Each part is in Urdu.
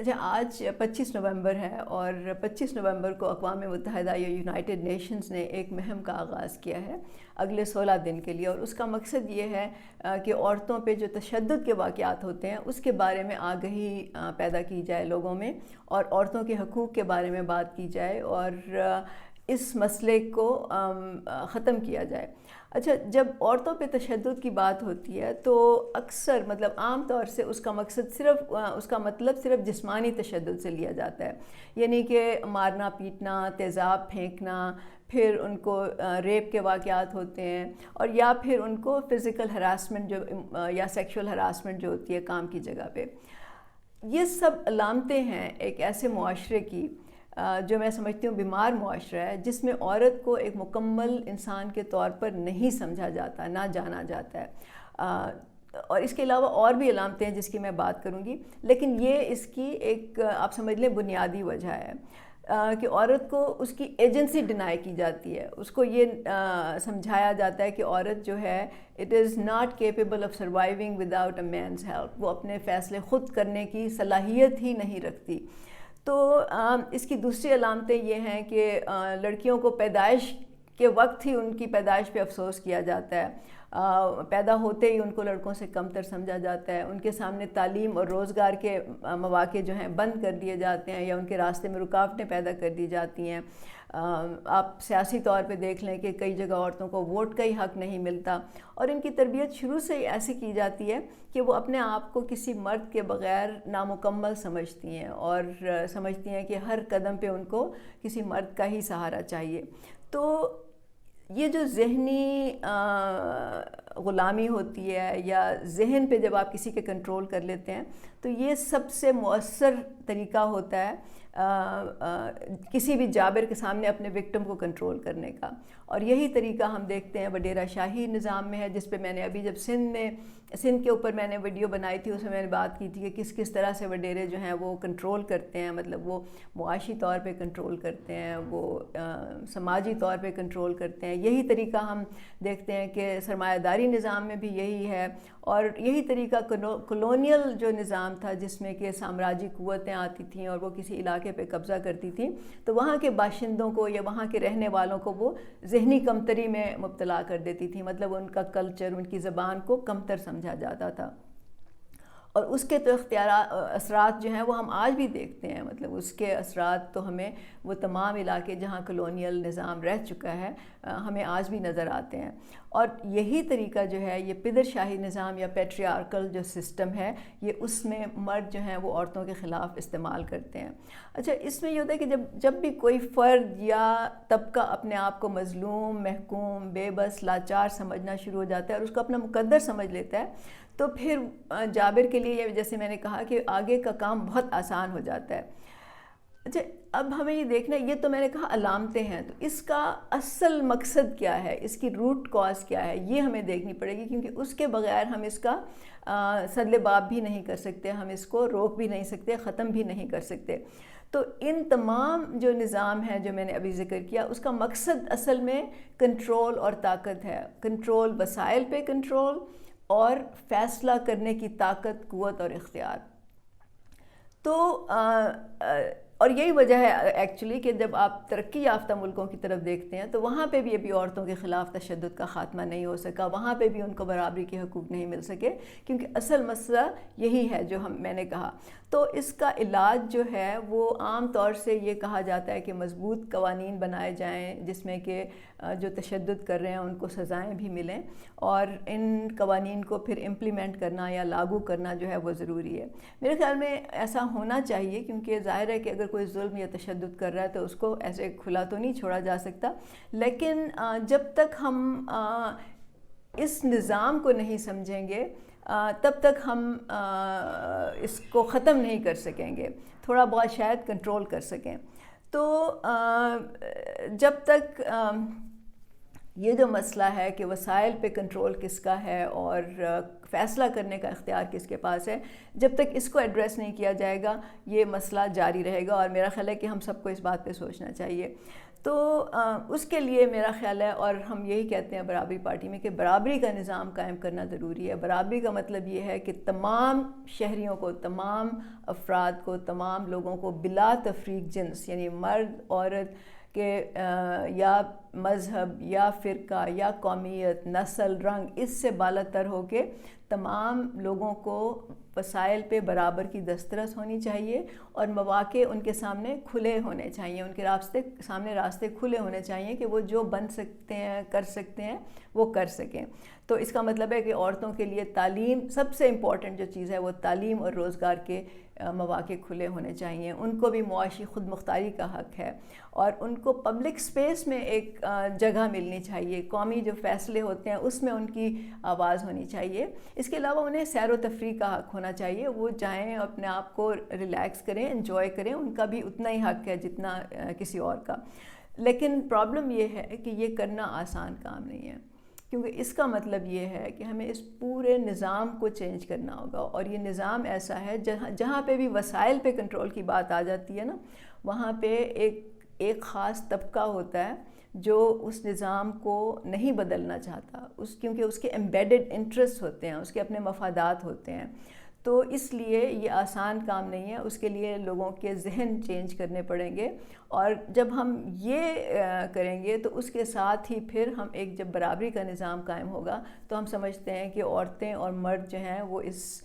اچھا، آج 25 نومبر ہے اور 25 نومبر کو اقوام متحدہ یا یونائٹڈ نیشنز نے ایک مہم کا آغاز کیا ہے اگلے 16 دن کے لیے، اور اس کا مقصد یہ ہے کہ عورتوں پہ جو تشدد کے واقعات ہوتے ہیں اس کے بارے میں آگہی پیدا کی جائے لوگوں میں، اور عورتوں کے حقوق کے بارے میں بات کی جائے اور اس مسئلے کو ختم کیا جائے۔ اچھا، جب عورتوں پہ تشدد کی بات ہوتی ہے تو اکثر عام طور سے اس کا مطلب صرف جسمانی تشدد سے لیا جاتا ہے، یعنی کہ مارنا پیٹنا، تیزاب پھینکنا، پھر ان کو ریپ کے واقعات ہوتے ہیں، اور یا پھر ان کو فزیکل ہراسمنٹ یا سیکشول ہراسمنٹ جو ہوتی ہے کام کی جگہ پہ۔ یہ سب علامتیں ہیں ایک ایسے معاشرے کی جو میں سمجھتی ہوں بیمار معاشرہ ہے، جس میں عورت کو ایک مکمل انسان کے طور پر نہیں سمجھا جاتا، نہ جانا جاتا ہے۔ اور اس کے علاوہ اور بھی علامتیں ہیں جس کی میں بات کروں گی، لیکن یہ اس کی ایک آپ سمجھ لیں بنیادی وجہ ہے کہ عورت کو اس کی ایجنسی ڈینائی کی جاتی ہے۔ اس کو یہ سمجھایا جاتا ہے کہ عورت جو ہے it is not capable of surviving without a man's help, وہ اپنے فیصلے خود کرنے کی صلاحیت ہی نہیں رکھتی۔ تو اس کی دوسری علامتیں یہ ہیں کہ لڑکیوں کو پیدائش کے وقت ہی ان کی پیدائش پہ افسوس کیا جاتا ہے، پیدا ہوتے ہی ان کو لڑکوں سے کم تر سمجھا جاتا ہے، ان کے سامنے تعلیم اور روزگار کے مواقع جو ہیں بند کر دیے جاتے ہیں یا ان کے راستے میں رکاوٹیں پیدا کر دی جاتی ہیں۔ آپ سیاسی طور پہ دیکھ لیں کہ کئی جگہ عورتوں کو ووٹ کا ہی حق نہیں ملتا، اور ان کی تربیت شروع سے ہی ایسی کی جاتی ہے کہ وہ اپنے آپ کو کسی مرد کے بغیر نامکمل سمجھتی ہیں، اور سمجھتی ہیں کہ ہر قدم پہ ان کو کسی مرد کا ہی سہارا چاہیے۔ تو یہ جو ذہنی غلامی ہوتی ہے یا ذہن پہ جب آپ کسی کے کنٹرول کر لیتے ہیں، تو یہ سب سے مؤثر طریقہ ہوتا ہے کسی بھی جابر کے سامنے اپنے وکٹم کو کنٹرول کرنے کا، اور یہی طریقہ ہم دیکھتے ہیں وڈیرہ شاہی نظام میں ہے، جس پہ میں نے ابھی جب سندھ کے اوپر میں نے ویڈیو بنائی تھی اس میں نے بات کی تھی کہ کس طرح سے وڈیرے جو ہیں وہ کنٹرول کرتے ہیں، مطلب وہ معاشی طور پہ کنٹرول کرتے ہیں، وہ سماجی طور پہ کنٹرول کرتے ہیں۔ یہی طریقہ ہم دیکھتے ہیں کہ سرمایہ داری نظام میں بھی یہی ہے، اور یہی طریقہ کلونیل جو نظام تھا جس میں کہ سامراجی قوتیں آتی تھیں اور وہ کسی علاقے پہ قبضہ کرتی تھیں، تو وہاں کے باشندوں کو یا وہاں کے رہنے والوں کو وہ ذہنی کمتری میں مبتلا کر دیتی تھی، مطلب ان کا کلچر، ان کی زبان کو کمتر سمجھا جاتا تھا، اور اس کے تو اثرات جو ہیں وہ ہم آج بھی دیکھتے ہیں، مطلب اس کے اثرات تو ہمیں وہ تمام علاقے جہاں کلونیل نظام رہ چکا ہے ہمیں آج بھی نظر آتے ہیں۔ اور یہی طریقہ جو ہے یہ پدر شاہی نظام یا پیٹریارکل جو سسٹم ہے، یہ اس میں مرد جو ہیں وہ عورتوں کے خلاف استعمال کرتے ہیں۔ اچھا، اس میں یہ ہوتا ہے کہ جب بھی کوئی فرد یا طبقہ اپنے آپ کو مظلوم، محکوم، بے بس، لاچار سمجھنا شروع ہو جاتا ہے اور اس کو اپنا مقدر سمجھ لیتا ہے، تو پھر جابر کے لیے جیسے میں نے کہا کہ آگے کا کام بہت آسان ہو جاتا ہے۔ اچھا، اب ہمیں یہ دیکھنا ہے، یہ تو میں نے کہا علامتیں ہیں، تو اس کا اصل مقصد کیا ہے، اس کی روٹ کاز کیا ہے، یہ ہمیں دیکھنی پڑے گی، کیونکہ اس کے بغیر ہم اس کا سد باب بھی نہیں کر سکتے، ہم اس کو روک بھی نہیں سکتے، ختم بھی نہیں کر سکتے۔ تو ان تمام جو نظام ہیں جو میں نے ابھی ذکر کیا، اس کا مقصد اصل میں کنٹرول اور طاقت ہے، کنٹرول، وسائل پہ کنٹرول، اور فیصلہ کرنے کی طاقت، قوت اور اختیار۔ تو اور یہی وجہ ہے ایکچولی کہ جب آپ ترقی یافتہ ملکوں کی طرف دیکھتے ہیں تو وہاں پہ بھی ابھی عورتوں کے خلاف تشدد کا خاتمہ نہیں ہو سکا، وہاں پہ بھی ان کو برابری کے حقوق نہیں مل سکے، کیونکہ اصل مسئلہ یہی ہے جو میں نے کہا۔ تو اس کا علاج جو ہے وہ عام طور سے یہ کہا جاتا ہے کہ مضبوط قوانین بنائے جائیں جس میں کہ جو تشدد کر رہے ہیں ان کو سزائیں بھی ملیں، اور ان قوانین کو پھر امپلیمنٹ کرنا یا لاگو کرنا جو ہے وہ ضروری ہے۔ میرے خیال میں ایسا ہونا چاہیے، کیونکہ ظاہر ہے کہ اگر کوئی ظلم یا تشدد کر رہا ہے تو اس کو ایسے کھلا تو نہیں چھوڑا جا سکتا، لیکن جب تک ہم اس نظام کو نہیں سمجھیں گے تب تک ہم اس کو ختم نہیں کر سکیں گے، تھوڑا بہت شاید کنٹرول کر سکیں۔ تو جب تک یہ جو مسئلہ ہے کہ وسائل پہ کنٹرول کس کا ہے اور فیصلہ کرنے کا اختیار کس کے پاس ہے. جب تک اس کو ایڈریس نہیں کیا جائے گا یہ مسئلہ جاری رہے گا، اور میرا خیال ہے کہ ہم سب کو اس بات پہ سوچنا چاہیے. تو اس کے لیے میرا خیال ہے، اور ہم یہی کہتے ہیں برابری پارٹی میں، کہ برابری کا نظام قائم کرنا ضروری ہے. برابری کا مطلب یہ ہے کہ تمام شہریوں کو، تمام افراد کو، تمام لوگوں کو بلا تفریق جنس، یعنی مرد عورت کہ یا مذہب یا فرقہ یا قومیت، نسل، رنگ، اس سے بالا تر ہو کے تمام لوگوں کو وسائل پہ برابر کی دسترس ہونی چاہیے، اور مواقع ان کے سامنے کھلے ہونے چاہیے، ان کے راستے کھلے ہونے چاہیے کہ وہ جو بن سکتے ہیں، کر سکتے ہیں، وہ کر سکیں. تو اس کا مطلب ہے کہ عورتوں کے لیے تعلیم سب سے امپورٹنٹ جو چیز ہے وہ تعلیم اور روزگار کے مواقع کھلے ہونے چاہیے. ان کو بھی معاشی خود مختاری کا حق ہے، اور ان کو پبلک سپیس میں ایک جگہ ملنی چاہیے. قومی جو فیصلے ہوتے ہیں اس میں ان کی آواز ہونی چاہیے. اس کے علاوہ انہیں سیر و تفریح کا حق ہونا چاہیے. وہ جائیں، اپنے آپ کو ریلیکس کریں، انجوائے کریں. ان کا بھی اتنا ہی حق ہے جتنا کسی اور کا. لیکن پرابلم یہ ہے کہ یہ کرنا آسان کام نہیں ہے، کیونکہ اس کا مطلب یہ ہے کہ ہمیں اس پورے نظام کو چینج کرنا ہوگا. اور یہ نظام ایسا ہے جہاں پہ بھی وسائل پہ کنٹرول کی بات آ جاتی ہے نا، وہاں پہ ایک خاص طبقہ ہوتا ہے جو اس نظام کو نہیں بدلنا چاہتا، کیونکہ اس کے ایمبیڈڈ انٹرسٹ ہوتے ہیں، اس کے اپنے مفادات ہوتے ہیں. تو اس لیے یہ آسان کام نہیں ہے. اس کے لیے لوگوں کے ذہن چینج کرنے پڑیں گے، اور جب ہم یہ کریں گے تو اس کے ساتھ ہی پھر ہم جب برابری کا نظام قائم ہوگا تو ہم سمجھتے ہیں کہ عورتیں اور مرد جو ہیں وہ اس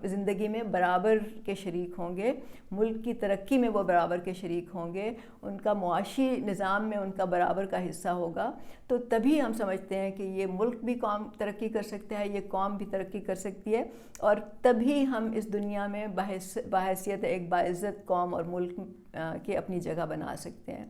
زندگی میں برابر کے شریک ہوں گے، ملک کی ترقی میں وہ برابر کے شریک ہوں گے، ان کا معاشی نظام میں ان کا برابر کا حصہ ہوگا. تو تبھی ہم سمجھتے ہیں کہ یہ ملک بھی قوم ترقی کر سکتا ہے، یہ قوم بھی ترقی کر سکتی ہے، اور تبھی ہم اس دنیا میں بحیثیت ایک باعزت قوم اور ملک کے اپنی جگہ بنا سکتے ہیں.